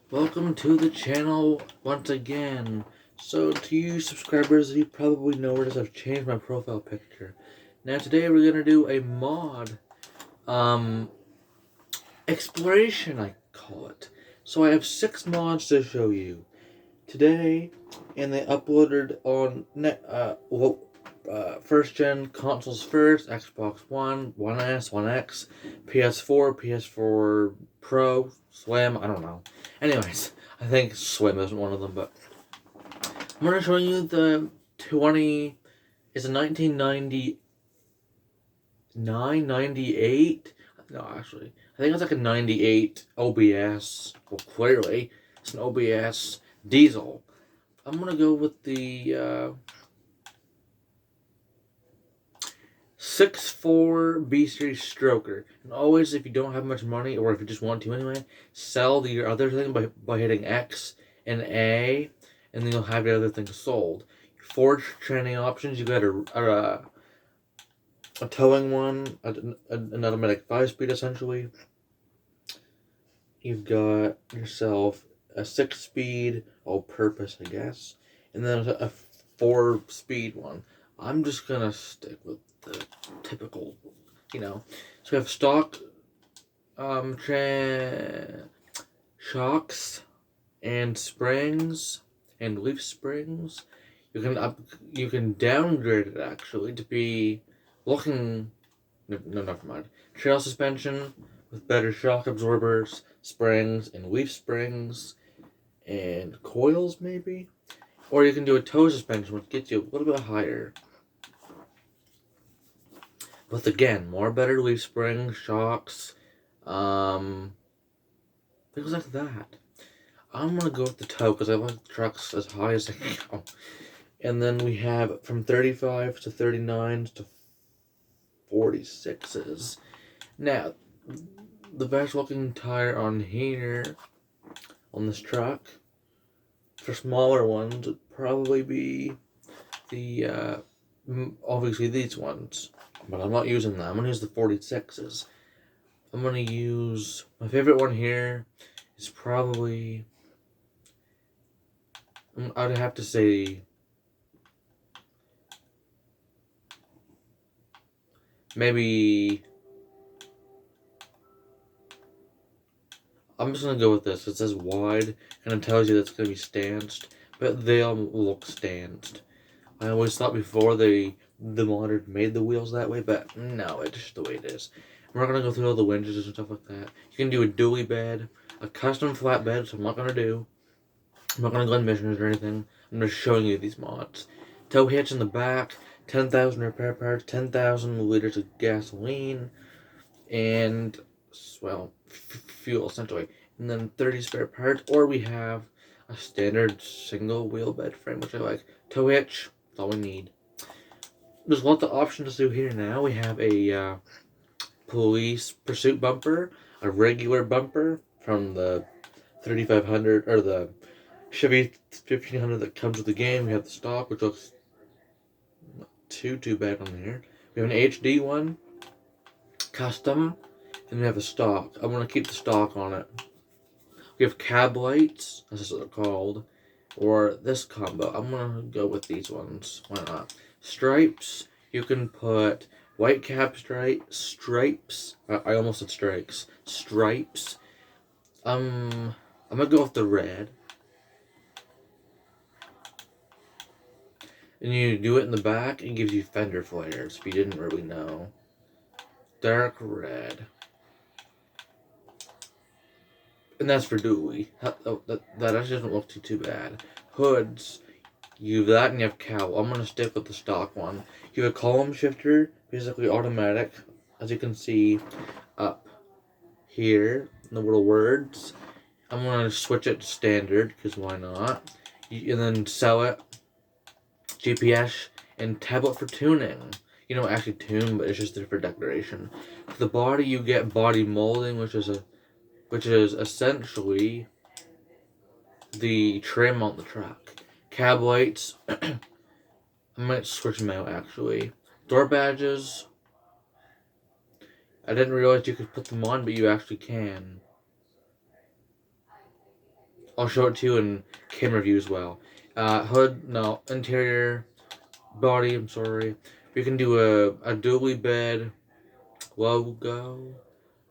Welcome to the channel once again. So to you subscribers, you probably noticed I've changed my profile picture. Now today we're gonna do a mod, exploration I call it. So I have 6 mods to show you today, and they uploaded on first gen consoles first: Xbox One, One S, One X, PS4, PS4 Pro, Slim. I don't know. Anyways, I think Slim isn't one of them, but I'm gonna show you the 20. It's a 1999, 98. No, actually, I think it's like a 98 OBS. Well, clearly, it's an OBS diesel. I'm gonna go with the 6.4 B-Series stroker. And always, if you don't have much money, or if you just want to anyway, sell your other thing by hitting X and A, and then you'll have your other thing sold. Forge training options, you got a towing one, an automatic 5-speed essentially. You've got yourself a 6-speed, all-purpose, I guess, and then a 4-speed one. I'm just gonna stick with the typical, So we have stock shocks and springs and leaf springs. You can downgrade it actually to be looking. No, never mind. Trail suspension with better shock absorbers, springs, and leaf springs, and coils maybe. Or you can do a toe suspension, which gets you a little bit higher. But again, more better leaf springs, shocks, things like that. I'm gonna go with the toe because I like the trucks as high as I can go. And then we have from 35s to 39s to 46s. Now, the best looking tire on here, on this truck, for smaller ones, would probably be the, obviously these ones. But I'm not using that. I'm gonna use the 46s. I'm gonna use, my favorite one here is probably, I'd have to say, maybe, I'm just gonna go with this. It says wide, and it tells you that's gonna be stanced, but they all look stanced. I always thought before the modder made the wheels that way, but no, it's just the way it is. We're not gonna go through all the winches and stuff like that. You can do a dually bed, a custom flat bed, which I'm not gonna do. I'm not gonna go on missions or anything. I'm just showing you these mods. Tow hitch in the back, 10,000 repair parts, 10,000 liters of gasoline, and, well, fuel essentially. And then 30 spare parts, or we have a standard single wheel bed frame, which I like. Tow hitch, that's all we need. There's lots of options to do here now. We have a police pursuit bumper, a regular bumper from the 3500, or the Chevy 1500 that comes with the game. We have the stock, which looks not too bad on here. We have an HD one, custom, and we have a stock. I want to keep the stock on it. We have cab lights, that's what they're called, or this combo. I'm gonna go with these ones. Why not? Stripes. You can put white cab stripes. I almost said strikes. Stripes. I'm gonna go with the red. And you do it in the back, it gives you fender flares if you didn't really know. Dark red. And that's for dually. That actually doesn't look too bad. Hoods. You have that and you have cowl. I'm going to stick with the stock one. You have a column shifter, basically automatic, as you can see up here in the little words. I'm going to switch it to standard, because why not? And then sell it. GPS and tablet for tuning. You don't actually tune, but it's just there for decoration. For the body, you get body molding, which is essentially the trim on the truck. Cab lights. I might switch them out actually. Door badges. I didn't realize you could put them on, but you actually can. I'll show it to you in camera view as well. Hood, no, interior, body, I'm sorry. We can do a dually bed logo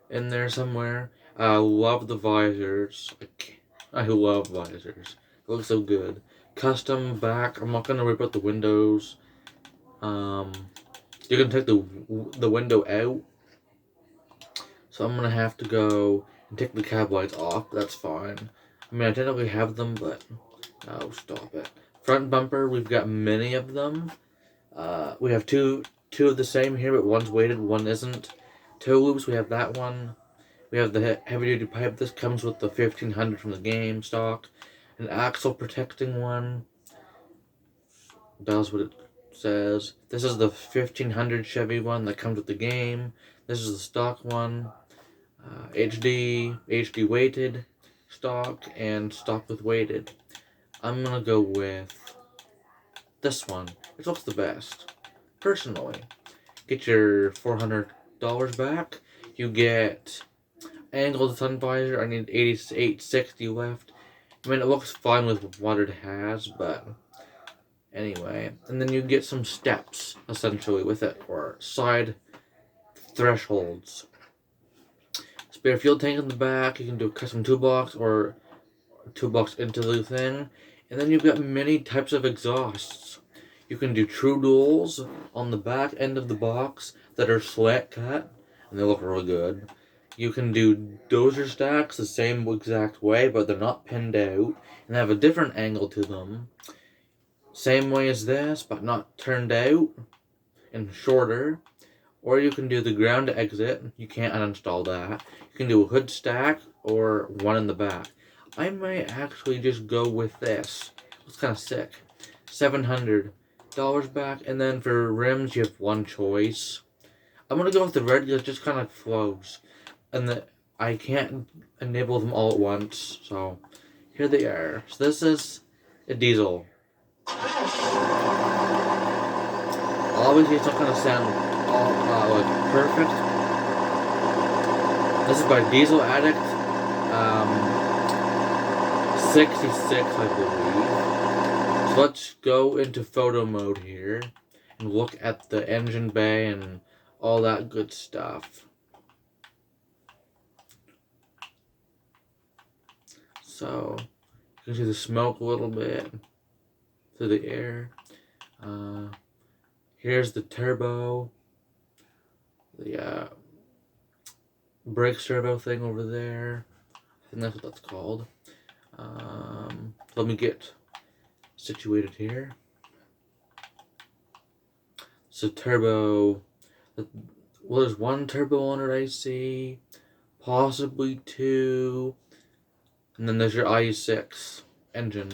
in there somewhere. I love the visors. I love visors. It looks so good. Custom back. I'm not gonna rip out the windows. You can take the window out. So I'm gonna have to go and take the cab lights off. But that's fine. I mean, I technically have them, but no, stop it. Front bumper. We've got many of them. We have two of the same here, but one's weighted, one isn't. Toe loops. We have that one. We have the heavy-duty pipe. This comes with the 1500 from the game stock. An axle protecting one. That's what it says. This is the 1500 Chevy one that comes with the game. This is the stock one. HD weighted stock, and stock with weighted. I'm gonna go with this one. It looks the best, personally. Get your $400 back. You get angled sun visor. I need 8860 left. I mean, it looks fine with what it has, but anyway. And then you get some steps, essentially, with it, or side thresholds. Spare fuel tank in the back. You can do a custom toolbox or toolbox into the thing. And then you've got many types of exhausts. You can do true duals on the back end of the box that are slant cut, and they look really good. You can do dozer stacks the same exact way, but they're not pinned out, and they have a different angle to them. Same way as this, but not turned out, and shorter. Or you can do the ground exit. You can't uninstall that. You can do a hood stack, or one in the back. I might actually just go with this. It's kind of sick. $700 back, and then for rims, you have one choice. I'm gonna go with the red because it just kind of flows, and I can't enable them all at once. So here they are. So this is a diesel. Obviously, it's not gonna sound all like perfect. This is by Diesel Addict. 66, I believe. So let's go into photo mode here and look at the engine bay and all that good stuff. So you can see the smoke a little bit through the air. Here's the turbo, the brake servo thing over there. I think that's what that's called. Let me get situated here. So turbo, well, there's one turbo on it I see, possibly two, and then there's your IE6 engine.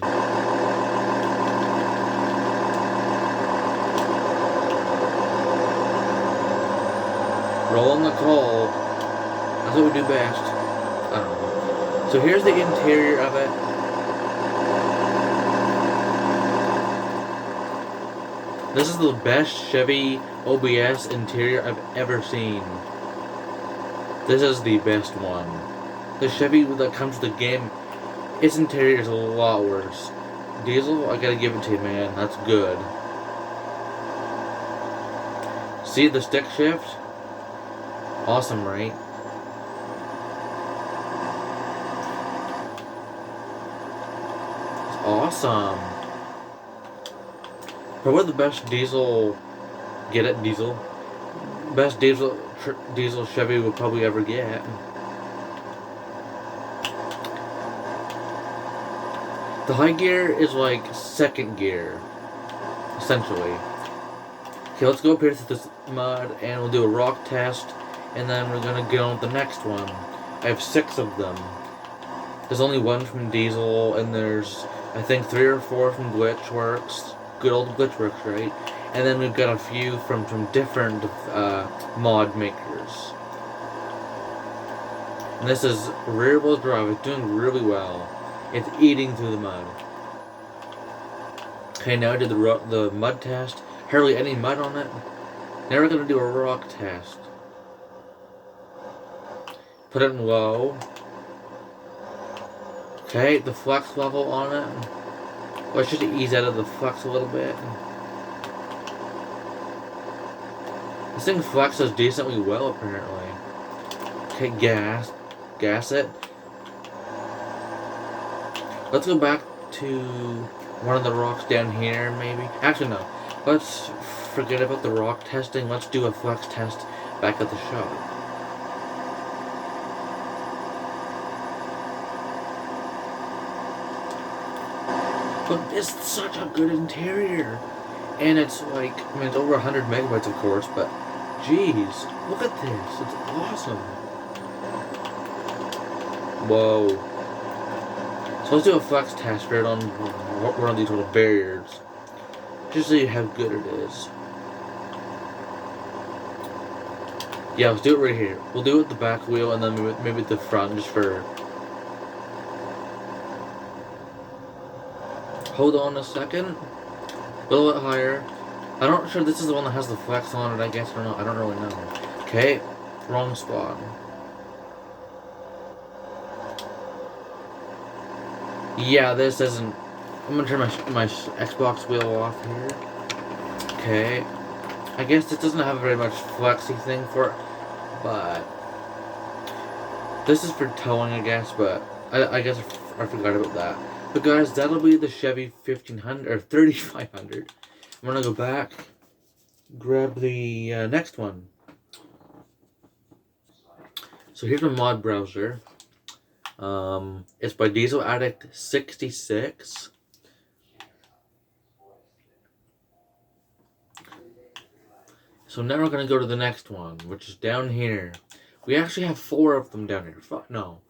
Rolling the coal, that's what we do best. I don't know. So here's the interior of it. This is the best Chevy OBS interior I've ever seen. This is the best one. The Chevy that comes with the game, its interior is a lot worse. Diesel, I gotta give it to you, man. That's good. See the stick shift? Awesome, right? It's awesome. Probably the best diesel, get it, diesel? Best diesel Chevy we'll probably ever get. The high gear is like second gear, essentially. Okay, let's go up here to this mud and we'll do a rock test, and then we're gonna get on with the next one. I have 6 of them. There's only 1 from Diesel, and there's, I think, 3 or 4 from GlitchWorks. Good old GlitchWorks, right? And then we've got a few from different mod makers. And this is rear wheel drive. It's doing really well. It's eating through the mud. Okay, now I did the mud test. Hardly any mud on it. Now we're gonna do a rock test. Put it in low. Okay, the flex level on it. Let's just ease out of the flex a little bit. This thing flexes decently well, apparently. Okay, gas it. Let's go back to one of the rocks down here, maybe. Actually, no. Let's forget about the rock testing. Let's do a flex test back at the shop. But it's such a good interior. And it's like, I mean, it's over 100 megabytes, of course, but geez, look at this. It's awesome. Whoa. So let's do a flex test right on one of these little barriers. Just to see how good it is. Yeah, let's do it right here. We'll do it with the back wheel and then maybe with the front just for... Hold on a second. A little bit higher. I'm not sure this is the one that has the flex on it, I guess, or not. I don't really know. Okay, wrong spot. Yeah, this isn't... I'm gonna turn my Xbox wheel off here. Okay. I guess this doesn't have very much flexy thing for it, but... This is for towing, I guess, but... I guess I forgot about that. But guys, that'll be the Chevy 1500, or 3500. I'm gonna go back, grab the next one. So here's my mod browser. It's by Diesel Addict 66. So now we're gonna go to the next one, which is down here. We actually have 4 of them down here. No.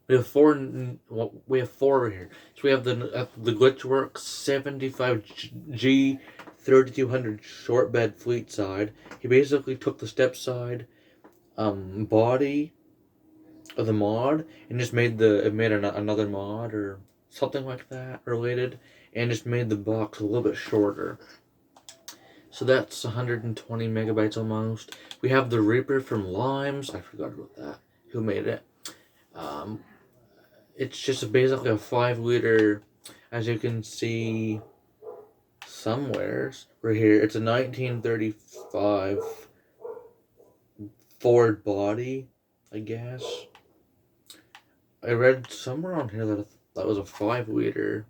We have 4. We have 4 over here. So we have the GlitchWorks 75G 3200 short bed fleet side. He basically took the Stepside body of the mod and just made another mod or something like that related, and just made the box a little bit shorter. So that's 120 megabytes almost. We have the Reaper from Limes. I forgot about that. Who made it? It's just basically a 5-liter, as you can see somewheres right here. It's a 1935 Ford body, I guess. I read somewhere on here that that was a 5-liter.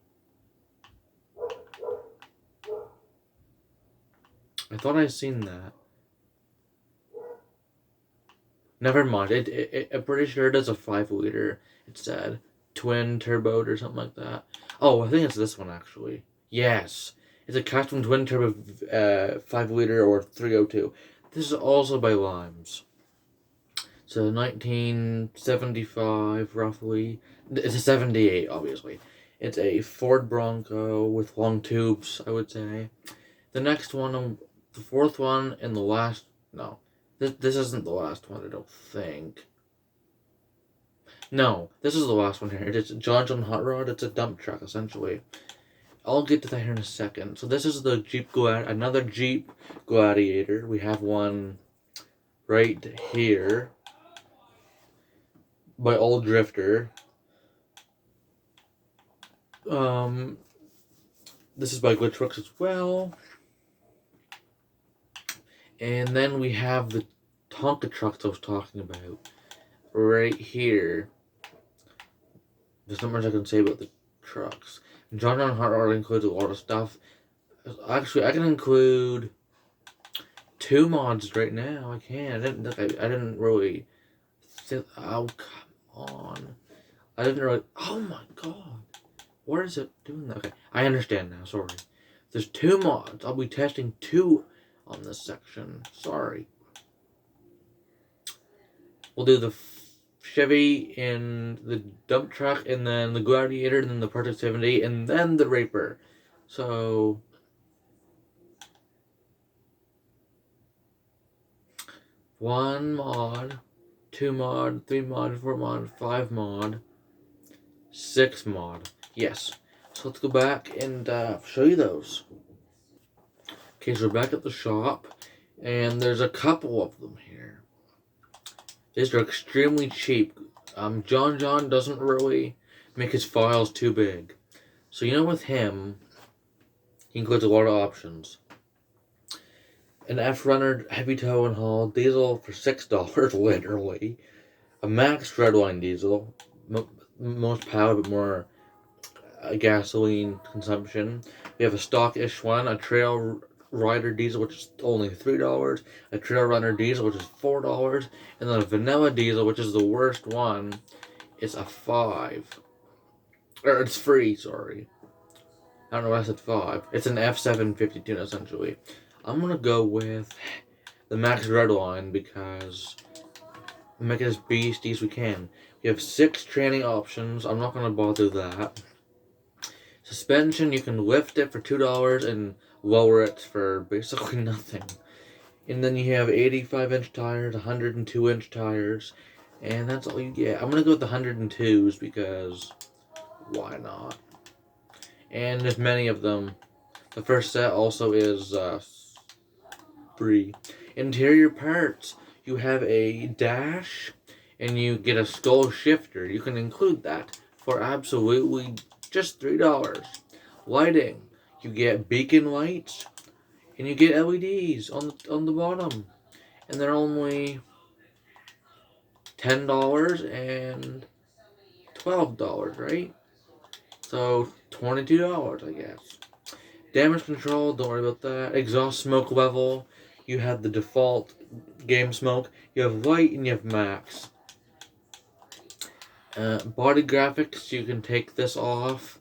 I thought I seen that. Never mind. I'm pretty sure it is a 5-liter. It said twin turbo or something like that. Oh, I think it's this one actually. Yes, it's a custom twin turbo 5-liter or 302. This is also by Limes. So 1975 roughly. It's a 78 obviously. It's a Ford Bronco with long tubes, I would say. The next one, the 4th one, and the last. No, this isn't the last one. I don't think. No, this is the last one here. It's JohnJohnHotRod. It's a dump truck, essentially. I'll get to that here in a second. So this is the another Jeep Gladiator. We have one right here by Old Drifter. This is by GlitchWorks as well. And then we have the Tonka trucks I was talking about right here. There's not much I can say about the trucks. JohnJohnHotRod includes a lot of stuff. Actually, I can include 2 mods right now. I can. I didn't really think. Oh, come on. I didn't really. Oh my god. Where is it doing that? Okay, I understand now. Sorry. There's 2 mods. I'll be testing 2 on this section. Sorry. We'll do the Chevy and the dump truck, and then the Gladiator, and then the Project 70, and then the Reaper. So one mod, 2 mod, 3 mod, 4 mod, 5 mod, 6 mod. Yes. So let's go back and show you those. Okay, so we're back at the shop, and there's a couple of them here. These are extremely cheap. John doesn't really make his files too big. So with him, he includes a lot of options. An F-Runner heavy tow and haul diesel for $6, literally. A max redline diesel, most power but more gasoline consumption. We have a stock-ish one, a trail rider diesel, which is only $3, a trail runner diesel, which is $4, and then a vanilla diesel, which is the worst one, is a $5. Or it's free, sorry. I don't know why I said 5. It's an F750 tune, essentially. I'm gonna go with the max redline because we'll make it as beastie as we can. We have 6 training options. I'm not gonna bother that. Suspension, you can lift it for $2 and lower it for basically nothing. And then you have 85-inch tires, 102-inch tires, and that's all you get. I'm gonna go with the 102s because why not? And there's many of them. The first set also is free. Interior parts. You have a dash, and you get a skull shifter. You can include that for absolutely just $3. Lighting. You get beacon lights, and you get LEDs on the bottom, and they're only $10 and $12, right? So $22, I guess. Damage control, don't worry about that. Exhaust smoke level, you have the default game smoke. You have light and you have max. Body graphics, you can take this off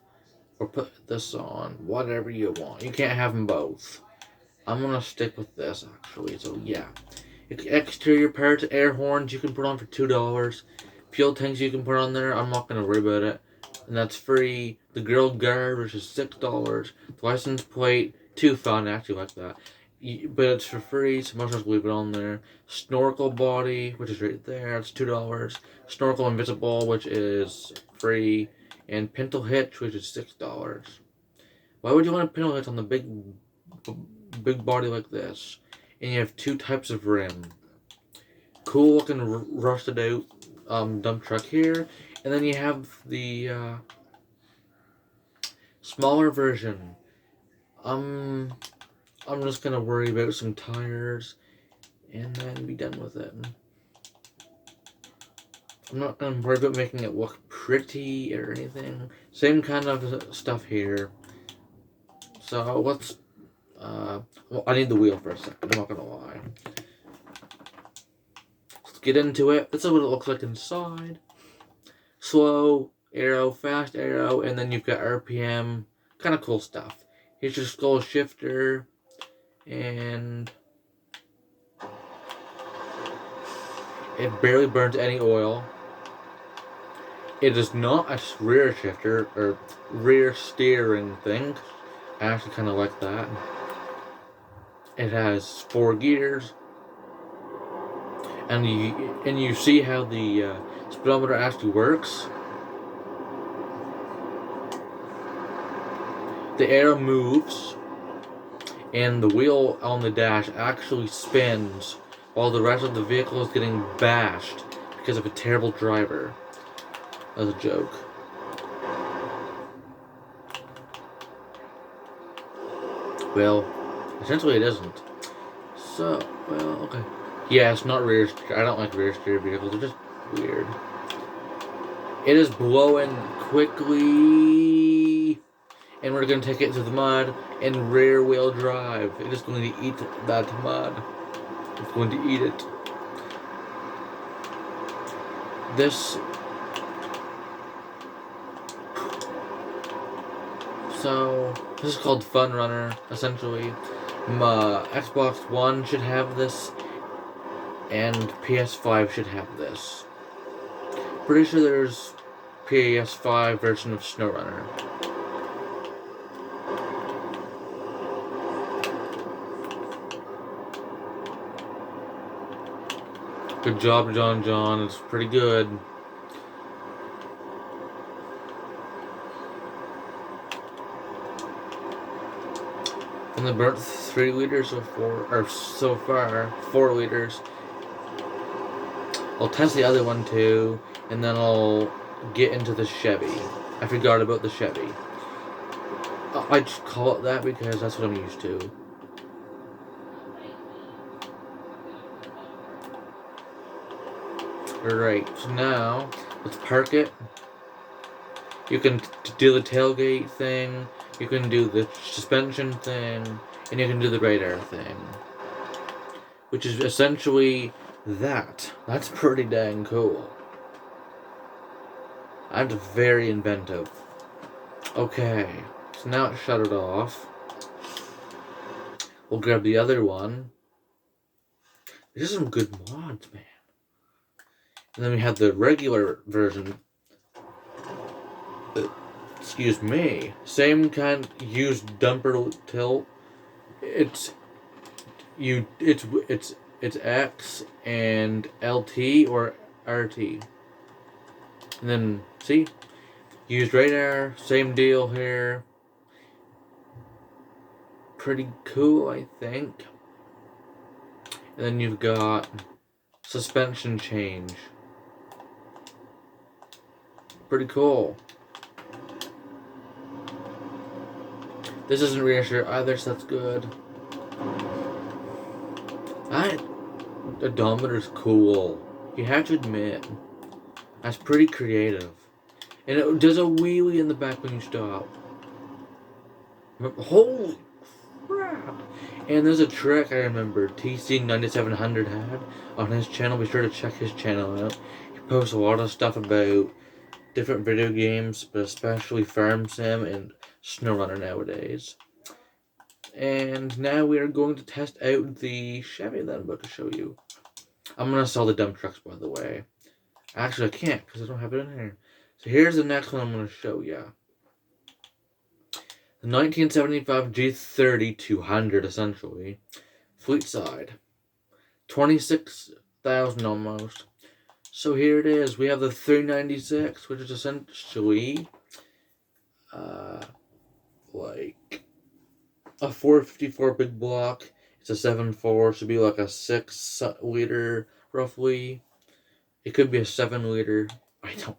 or put this on, whatever you want. You can't have them both. I'm gonna stick with this actually, so yeah. Exterior parts, air horns you can put on for $2. Fuel tanks you can put on there, I'm not gonna worry about it. And that's free. The grill guard, which is $6. The license plate, too fun, I actually like that. But it's for free, so most of us leave it on there. Snorkel body, which is right there, it's $2. Snorkel invisible, which is free. And pintle hitch, which is $6. Why would you want a pintle hitch on the big body like this? And you have 2 types of rim. Cool looking rusted out dump truck here. And then you have the smaller version. I'm just gonna worry about some tires and then be done with it. I'm not gonna worry about making it look pretty or anything. Same kind of stuff here. So let's well, I need the wheel for a second, I'm not gonna lie. Let's get into it. This is what it looks like inside. Slow arrow, fast arrow, and then you've got RPM. Kind of cool stuff. Here's your skull shifter, and it barely burns any oil. It is not a rear shifter or rear steering thing. I actually kind of like that. It has 4 gears, and you see how the speedometer actually works. The arrow moves, and the wheel on the dash actually spins while the rest of the vehicle is getting bashed because of a terrible driver. That was a joke. Well, essentially it isn't. So, well, okay. Yeah, it's not rear steer. I don't like rear steer vehicles. They're just weird. It is blowing quickly, and we're going to take it to the mud and rear wheel drive. It is going to eat that mud. It's going to eat it. So this is called Fun Runner, essentially. Xbox One should have this, and PS5 should have this. Pretty sure there's PS5 version of SnowRunner. Good job, John. It's pretty good. Only burnt 3 liters so far, 4 liters. I'll test the other one too, and then I'll get into the Chevy. I forgot about the Chevy. I just call it that because that's what I'm used to. Alright, so now, let's park it. You can do the tailgate thing, you can do the suspension thing, and you can do the radar thing. Which is essentially that. That's pretty dang cool. I'm very inventive. Okay, so now it's shut it off. We'll grab the other one. There's some good mods, man. And then we have the regular version. Excuse me. Same kind. Use dumper tilt. It's X and LT or RT. And then see, use radar. Same deal here. Pretty cool, I think. And then you've got suspension change. Pretty cool. This isn't reassure either, so that's good. That odometer's cool. You have to admit. That's pretty creative. And it does a wheelie in the back when you stop. Holy crap! And there's a trick I remember TC9700 had on his channel. Be sure to check his channel out. He posts a lot of stuff about different video games, but especially Farm Sim and SnowRunner nowadays. And now we are going to test out the Chevy that I'm about to show you. I'm going to sell the dump trucks, by the way. Actually, I can't because I don't have it in here. So here's the next one I'm going to show you. The 1975 G30-200, essentially. Fleetside. 26,000 almost. So here it is. We have the 396, which is essentially like a 454 big block. It's a 7.4, should be like a 6 liter roughly. It could be a 7 liter. I don't know.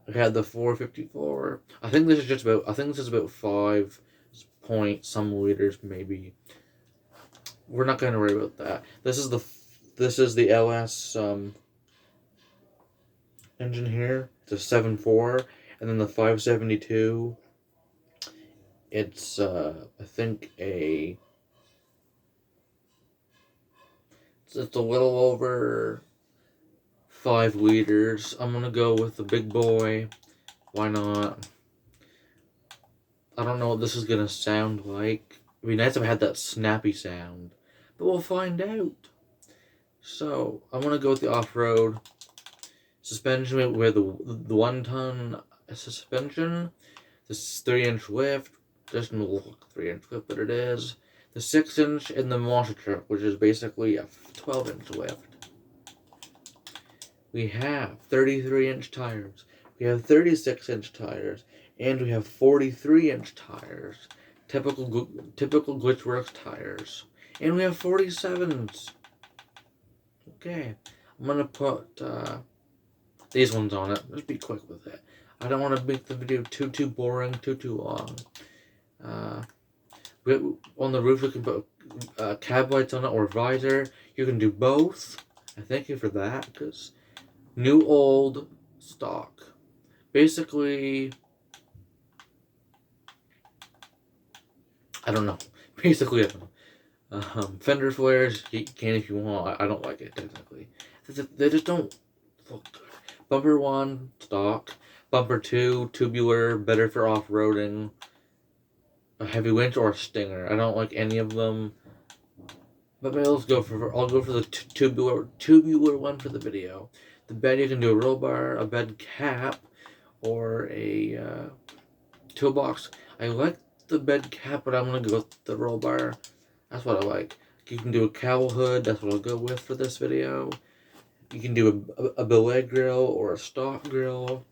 I had the 454. I think this is about 5 point some liters maybe. We're not going to worry about that. This is the LS engine here. It's a 7.4, and then the 572. It's I think it's a little over 5 liters. I'm gonna go with the big boy. Why not? I don't know what this is gonna sound like. It'd be nice if I had that snappy sound, but we'll find out. So I'm gonna go with the off-road suspension with the 1-ton suspension. This 3-inch lift. Doesn't look 3-inch lift, but it is. The 6-inch and the monster truck, which is basically a 12-inch lift. We have 33-inch tires. We have 36-inch tires, and we have 43-inch tires. Typical GlitchWorks tires. And we have 47s. Okay, I'm gonna put these ones on it. Let's be quick with it. I don't want to make the video too boring, too long. On the roof, we can put cab lights on it or visor. You can do both. I thank you for that, because new, old, stock. Basically, I don't know. Basically, I don't know. Fender flares, you can if you want. I don't like it, technically. They just don't look good. Bumper 1, stock. Bumper 2, tubular, better for off-roading. A heavy winch or a stinger. I don't like any of them. But maybe I'll go for the tubular one for the video. The bed, you can do a roll bar, a bed cap, or a toolbox. I like the bed cap, but I'm going to go with the roll bar. That's what I like. You can do a cowl hood. That's what I'll go with for this video. You can do a belay grill or a stock grill.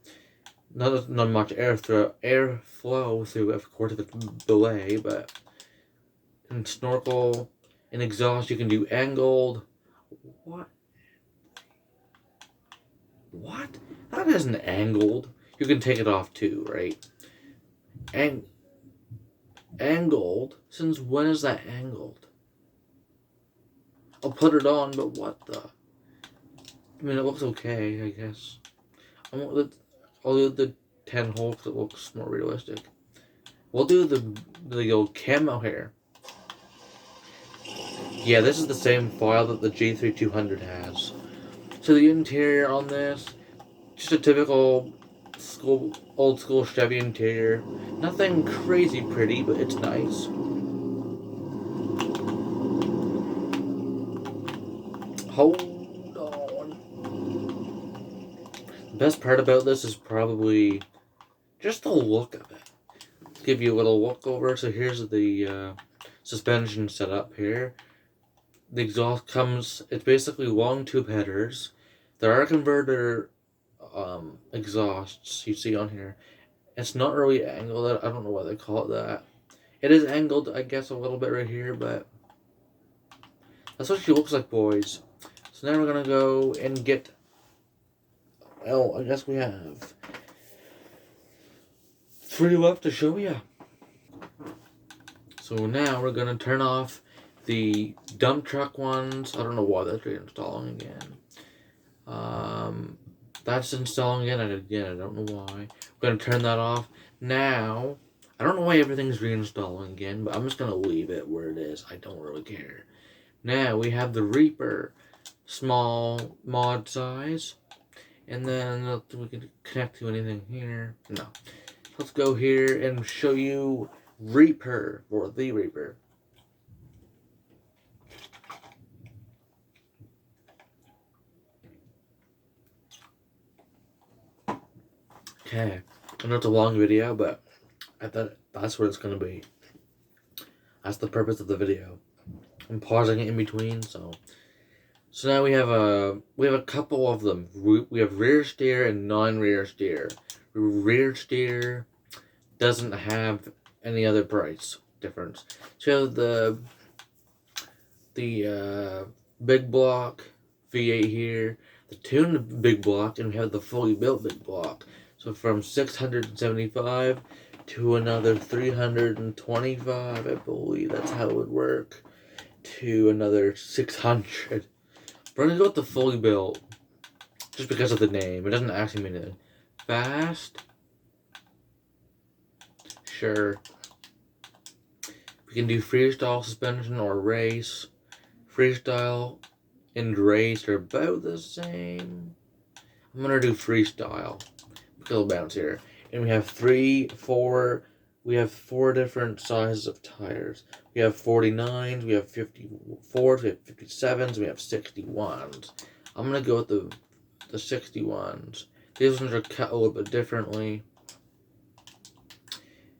Not much airflow through, of course, if it's belay, but in snorkel, in exhaust, you can do angled What? What? That isn't angled. You can take it off too, right? Angled? Since when is that angled? I'll put it on, but what the? I mean, it looks okay, I guess. I'll do the 10 hole because it looks more realistic. We'll do the old camo hair. Yeah, this is the same file that the G3200 has. So the interior on this, just a typical old school Chevy interior. Nothing crazy pretty, but it's nice. Hold on. The best part about this is probably just the look of it. Let's give you a little look over. So here's the suspension setup here. The exhaust comes, it's basically long tube headers. There are converter exhausts you see on here. It's not really angled. I don't know why they call it that. It is angled, I guess, a little bit right here, but that's what she looks like, boys. So now we're gonna go and get. Well, I guess we have 3 left to show you. So now we're gonna turn off the dump truck ones. I don't know why that's reinstalling again. That's installing again, and again, I don't know why. We're gonna turn that off. Now, I don't know why everything's reinstalling again, but I'm just gonna leave it where it is. I don't really care. Now we have the Reaper, small mod size, and then we can connect to anything here. No. Let's go here and show you Reaper, or the Reaper. Okay, I know it's a long video, but I thought that's what it's gonna be. That's the purpose of the video. I'm pausing it in between, so now we have a couple of them. We have rear steer and non-rear steer. Rear steer doesn't have any other price difference. So the big block V8 here, the tuned big block, and we have the fully built big block. So from 675 to another 325, I believe that's how it would work, to another 600. We're gonna go with the fully built, just because of the name. It doesn't actually mean anything. Fast? Sure. We can do freestyle suspension or race. Freestyle and race are about the same. I'm gonna do freestyle. It'll bounce here. And we have 4 different sizes of tires. We have 49s, we have 54s, we have 57s, we have 61s. I'm gonna go with the 61s. These ones are cut a little bit differently.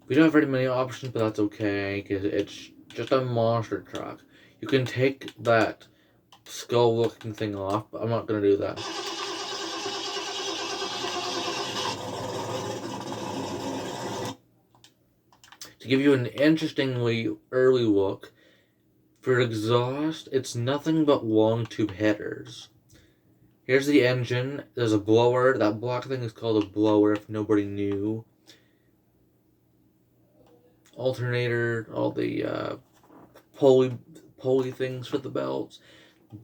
We don't have very many options, but that's okay, because it's just a monster truck. You can take that skull-looking thing off, but I'm not gonna do that. To give you an interestingly early look, for exhaust, it's nothing but long tube headers. Here's the engine. There's a blower. That black thing is called a blower, if nobody knew. Alternator, all the pulley things for the belts.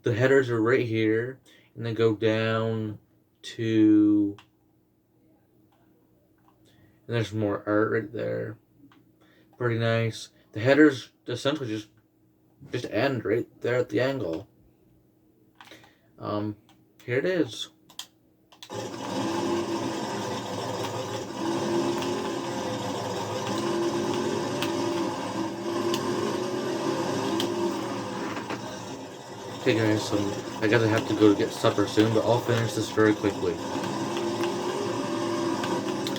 The headers are right here, and they go down to. And there's more art right there. Pretty nice. The headers essentially just end right there at the angle. Here it is. Okay guys, so I guess I have to go to get supper soon, but I'll finish this very quickly.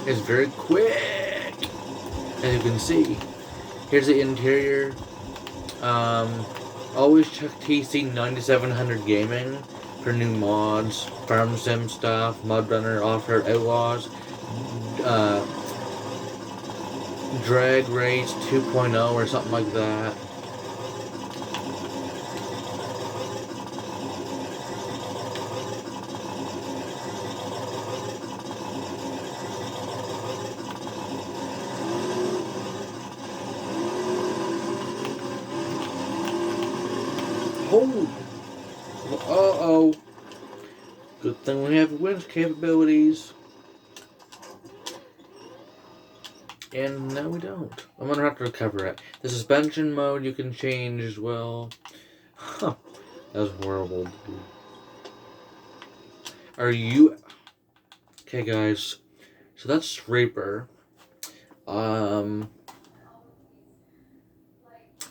It's very quick, as you can see. Here's the interior. Always check TC 9700 Gaming for new mods, farm sim stuff, Mud Runner, Off-Road Outlaws, Drag Race 2.0 or something like that. Uh-oh. Good thing we have winch capabilities. And no, we don't. I'm gonna have to recover it. The suspension mode you can change as well. Huh. That was horrible, dude. Are you... Okay, guys. So that's Reaper. I'll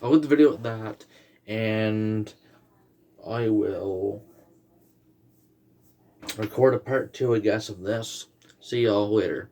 leave the video at that. And I will record a part 2, I guess, of this. See y'all later.